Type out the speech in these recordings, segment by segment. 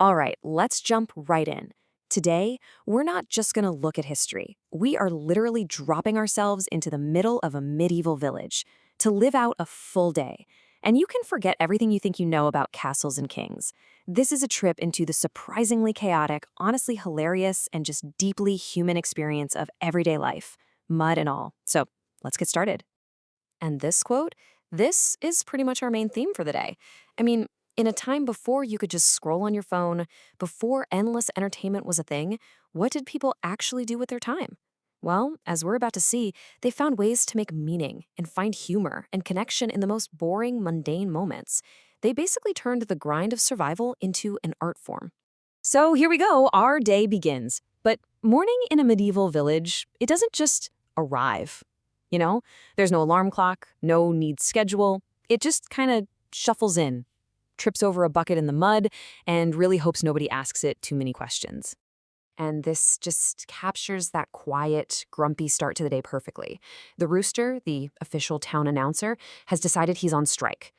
All right, let's jump right in. Today, we're not just going to look at history. We are literally dropping ourselves into the middle of a medieval village to live out a full day. And you can forget everything you think you know about castles and kings. This is a trip into the surprisingly chaotic, honestly hilarious, and just deeply human experience of everyday life, mud and all. So let's get started. And this quote, this is pretty much our main theme for the day. I mean, in a time before you could just scroll on your phone, before endless entertainment was a thing, what did people actually do with their time? Well, as we're about to see, they found ways to make meaning and find humor and connection in the most boring, mundane moments. They basically turned the grind of survival into an art form. So here we go, our day begins. But morning in a medieval village, it doesn't just arrive. You know, there's no alarm clock, no neat schedule. It just kind of shuffles in, trips over a bucket in the mud, and really hopes nobody asks it too many questions. And this just captures that quiet, grumpy start to the day perfectly. The rooster, the official town announcer, has decided he's on strike.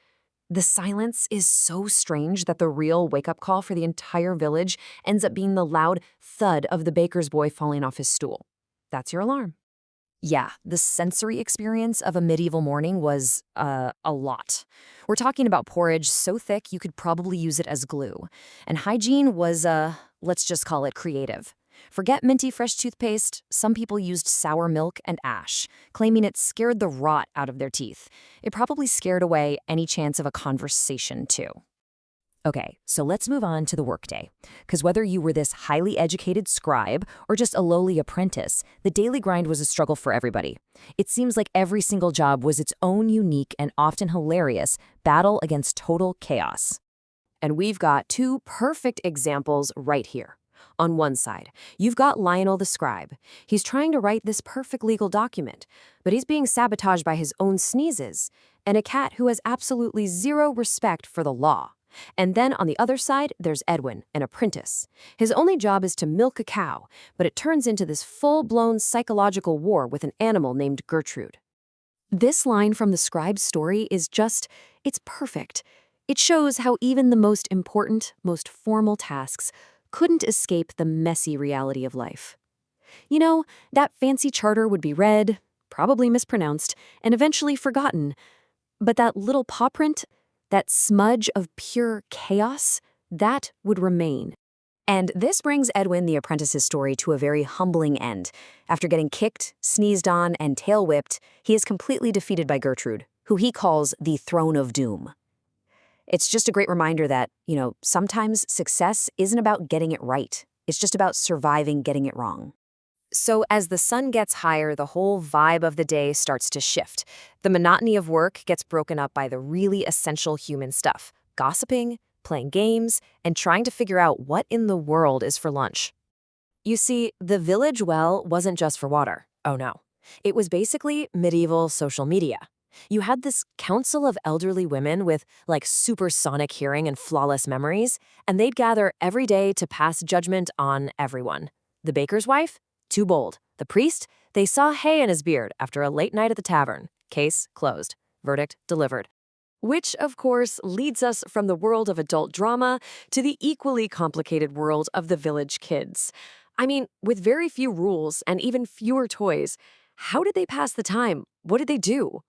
The silence is so strange that the real wake-up call for the entire village ends up being the loud thud of the baker's boy falling off his stool. That's your alarm. Yeah, the sensory experience of a medieval morning was, a lot. We're talking about porridge so thick you could probably use it as glue. And hygiene was, let's just call it creative. Forget minty fresh toothpaste, some people used sour milk and ash, claiming it scared the rot out of their teeth. It probably scared away any chance of a conversation, too. Okay, so let's move on to the workday. Because whether you were this highly educated scribe or just a lowly apprentice, the daily grind was a struggle for everybody. It seems like every single job was its own unique and often hilarious battle against total chaos. And we've got two perfect examples right here. On one side, you've got Lionel the scribe. He's trying to write this perfect legal document, but he's being sabotaged by his own sneezes, and a cat who has absolutely zero respect for the law. And then on the other side, there's Edwin, an apprentice. His only job is to milk a cow, but it turns into this full-blown psychological war with an animal named Gertrude. This line from the scribe's story is just, it's perfect. It shows how even the most important, most formal tasks couldn't escape the messy reality of life. You know, that fancy charter would be read, probably mispronounced, and eventually forgotten. But that little paw print, that smudge of pure chaos, that would remain. And this brings Edwin the apprentice's story to a very humbling end. After getting kicked, sneezed on, and tail-whipped, he is completely defeated by Gertrude, who he calls the Throne of Doom. It's just a great reminder that, sometimes success isn't about getting it right. It's just about surviving getting it wrong. So as the sun gets higher, the whole vibe of the day starts to shift. The monotony of work gets broken up by the really essential human stuff: gossiping, playing games, and trying to figure out what in the world is for lunch. You see, the village well wasn't just for water. Oh no. It was basically medieval social media. You had this council of elderly women with, supersonic hearing and flawless memories, and they'd gather every day to pass judgment on everyone. The baker's wife? Too bold. The priest? They saw hay in his beard after a late night at the tavern. Case closed. Verdict delivered. Which, of course, leads us from the world of adult drama to the equally complicated world of the village kids. I mean, with very few rules and even fewer toys, how did they pass the time? What did they do?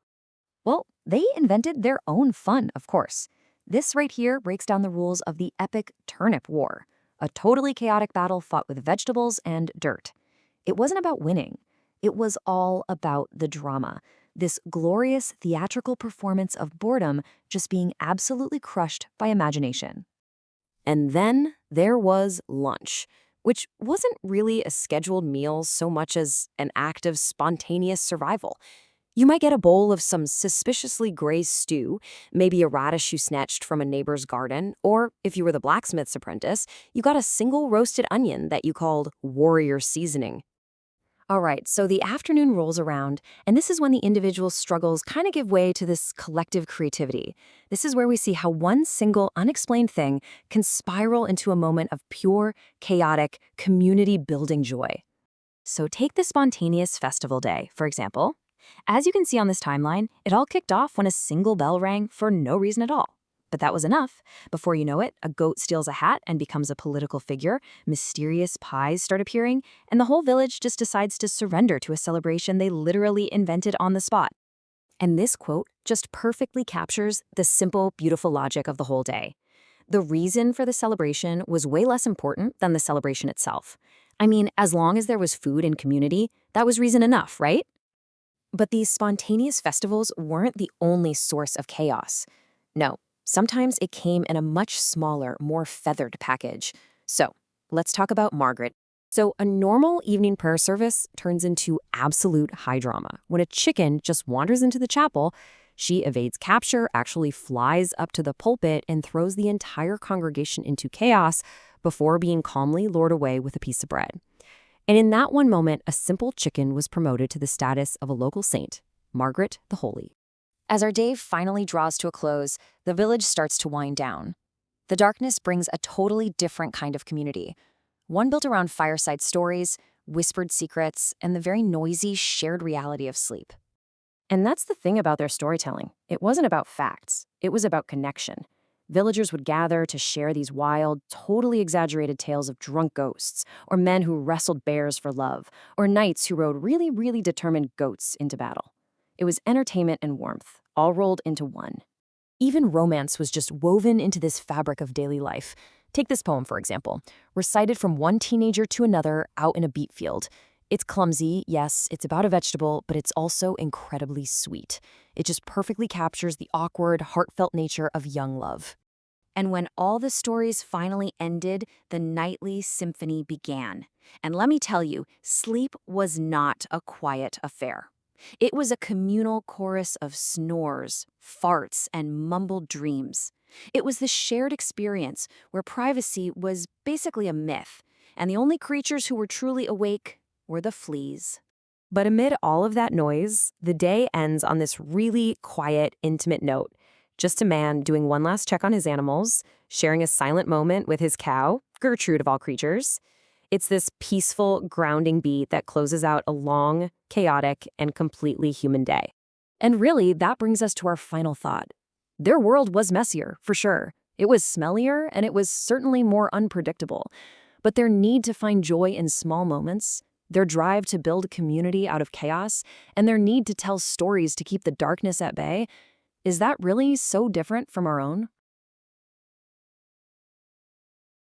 Well, they invented their own fun, of course. This right here breaks down the rules of the epic Turnip War, a totally chaotic battle fought with vegetables and dirt. It wasn't about winning. It was all about the drama, this glorious theatrical performance of boredom just being absolutely crushed by imagination. And then there was lunch, which wasn't really a scheduled meal so much as an act of spontaneous survival. You might get a bowl of some suspiciously gray stew, maybe a radish you snatched from a neighbor's garden, or if you were the blacksmith's apprentice, you got a single roasted onion that you called warrior seasoning. All right, so the afternoon rolls around, and this is when the individual struggles kind of give way to this collective creativity. This is where we see how one single unexplained thing can spiral into a moment of pure, chaotic, community-building joy. So take the spontaneous festival day, for example. As you can see on this timeline, it all kicked off when a single bell rang for no reason at all. But that was enough. Before you know it, a goat steals a hat and becomes a political figure, mysterious pies start appearing, and the whole village just decides to surrender to a celebration they literally invented on the spot. And this quote just perfectly captures the simple, beautiful logic of the whole day. The reason for the celebration was way less important than the celebration itself. I mean, as long as there was food and community, that was reason enough, right? But these spontaneous festivals weren't the only source of chaos. No, sometimes it came in a much smaller, more feathered package. So, let's talk about Margaret. So, a normal evening prayer service turns into absolute high drama. When a chicken just wanders into the chapel, she evades capture, actually flies up to the pulpit, and throws the entire congregation into chaos before being calmly lured away with a piece of bread. And in that one moment, a simple chicken was promoted to the status of a local saint, Margaret the Holy. As our day finally draws to a close, the village starts to wind down. The darkness brings a totally different kind of community, one built around fireside stories, whispered secrets, and the very noisy, shared reality of sleep. And that's the thing about their storytelling. It wasn't about facts. It was about connection. Villagers would gather to share these wild, totally exaggerated tales of drunk ghosts, or men who wrestled bears for love, or knights who rode really, really determined goats into battle. It was entertainment and warmth, all rolled into one. Even romance was just woven into this fabric of daily life. Take this poem, for example, recited from one teenager to another out in a beet field. It's clumsy, yes, it's about a vegetable, but it's also incredibly sweet. It just perfectly captures the awkward, heartfelt nature of young love. And when all the stories finally ended, the nightly symphony began. And let me tell you, sleep was not a quiet affair. It was a communal chorus of snores, farts, and mumbled dreams. It was the shared experience where privacy was basically a myth, and the only creatures who were truly awake were the fleas. But amid all of that noise, the day ends on this really quiet, intimate note. Just a man doing one last check on his animals, sharing a silent moment with his cow, Gertrude of all creatures. It's this peaceful, grounding beat that closes out a long, chaotic, and completely human day. And really, that brings us to our final thought. Their world was messier, for sure. It was smellier, and it was certainly more unpredictable. But their need to find joy in small moments, their drive to build community out of chaos, and their need to tell stories to keep the darkness at bay, is that really so different from our own?